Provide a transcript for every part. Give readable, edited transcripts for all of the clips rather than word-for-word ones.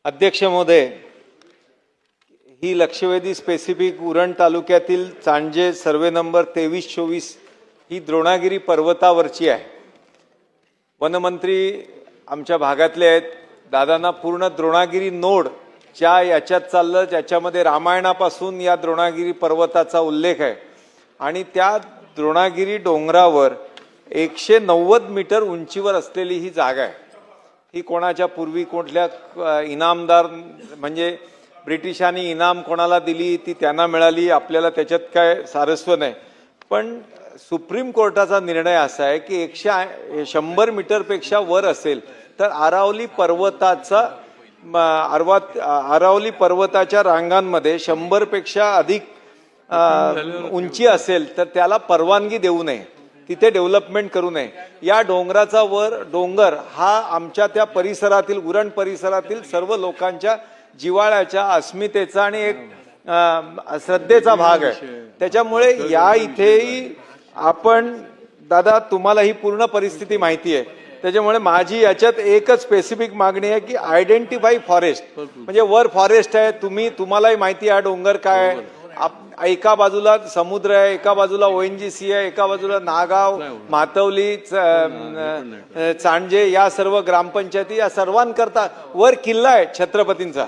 अध्यक्ष महोदय, ही लक्षवेधी स्पेसिफिक उरण तालुक्यातील चांजे सर्वे नंबर 23-24 ही द्रोणागिरी पर्वतावरची आहे। वनमंत्री आमच्या भागातले आहेत, दादांना पूर्ण द्रोणागिरी नोड ज्या याच्यात चाललं ज्याच्यामध्ये रामायणापासून या द्रोणागिरी पर्वताचा उल्लेख आहे आणि त्या द्रोणागिरी डोंगरावर 190 मीटर उंचीवर असलेली ही जागा आहे। ही कोणाच्या पूर्वी कुठल्या इनामदार म्हणजे ब्रिटिशांनी इनाम कोणाला दिली ती त्यांना मिळाली, आपल्याला त्याच्यात काय सारस्व नाही। पण सुप्रीम कोर्टाचा निर्णय असा आहे की 100 मीटरपेक्षा वर असेल तर अरावली पर्वताच्या रांगांमध्ये 100 पेक्षा अधिक उंची असेल तर त्याला परवानगी देऊ नये, तिथे डेव्हलपमेंट करू नये। या डोंगराचा डोंगर हा आमच्या त्या परिसरातील उरण परिसरातील सर्व लोकांच्या जिवाळ्याच्या अस्मितेचा आणि एक श्रद्धेचा भाग आहे। त्याच्यामुळे या इथेही आपण दादा तुम्हाला ही पूर्ण परिस्थिती माहिती आहे, त्याच्यामुळे माझी याच्यात एकच स्पेसिफिक मागणी आहे की आयडेंटिफाई फॉरेस्ट, म्हणजे वर फॉरेस्ट आहे, तुम्हालाही माहिती आहे डोंगर काय आहे। एका बाजूला समुद्र आहे, एका बाजूला ONGC आहे, एका बाजूला नागाव, मातवली, चांजे या सर्व ग्रामपंचायती या सर्वांकरता वर किल्ला आहे छत्रपतींचा।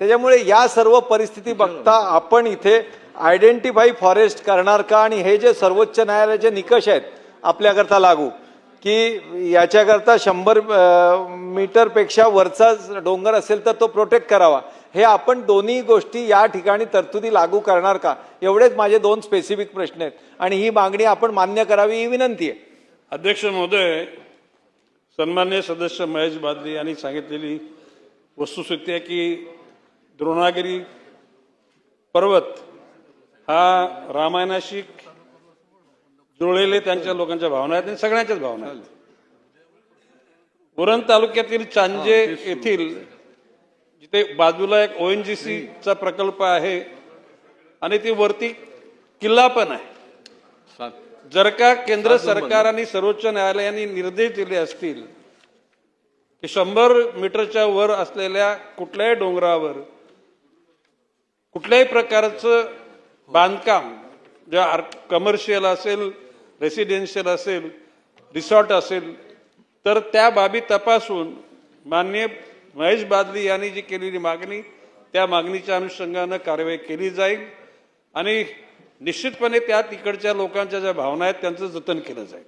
त्याच्यामुळे या सर्व परिस्थिती बघता आपण इथे आयडेंटिफाई फॉरेस्ट करणार का? आणि हे जे सर्वोच्च न्यायालयाचे निकष आहेत आपल्याकरता लागू की याच्याकरता 100 मीटरपेक्षा वरचा डोंगर असेल तर तो प्रोटेक्ट करावा, हे आपण दोन्ही गोष्टी या ठिकाणी तरतुदी लागू करणार का? एवढेच माझे दोन स्पेसिफिक प्रश्न आहेत आणि ही मागणी आपण मान्य करावी ही विनंती आहे। अध्यक्ष महोदय, सन्माननीय सदस्य महेश बादली यांनी सांगितलेली वस्तुस्थिती आहे की द्रोणागिरी पर्वत हा रामायणाशी जुळलेले त्यांच्या लोकांच्या भावना आहेत आणि सगळ्यांच्याच भावना आहेत। उरण तालुक्यातील चांजे येथील जिथे बाजूला एक ONGC चा प्रकल्प आहे आणि ती वरती किल्ला पण आहे। जर का केंद्र सरकार आणि सर्वोच्च न्यायालयाने निर्देश दिले असतील की 100 मीटरच्या वर असलेल्या कुठल्याही डोंगरावर कुठल्याही प्रकारचं बांधकाम जे कमर्शियल असेल, रेसिडेन्शियल असेल, रिसॉर्ट असेल तर त्या बाबी तपासून माननीय महेश बादली यांनी जी केलेली मागणी त्या मागणीच्या अनुषंगाने कार्यवाही केली जाईल आणि निश्चितपणे त्या तिकडच्या लोकांच्या ज्या भावना आहेत त्यांचं जतन केलं जाईल।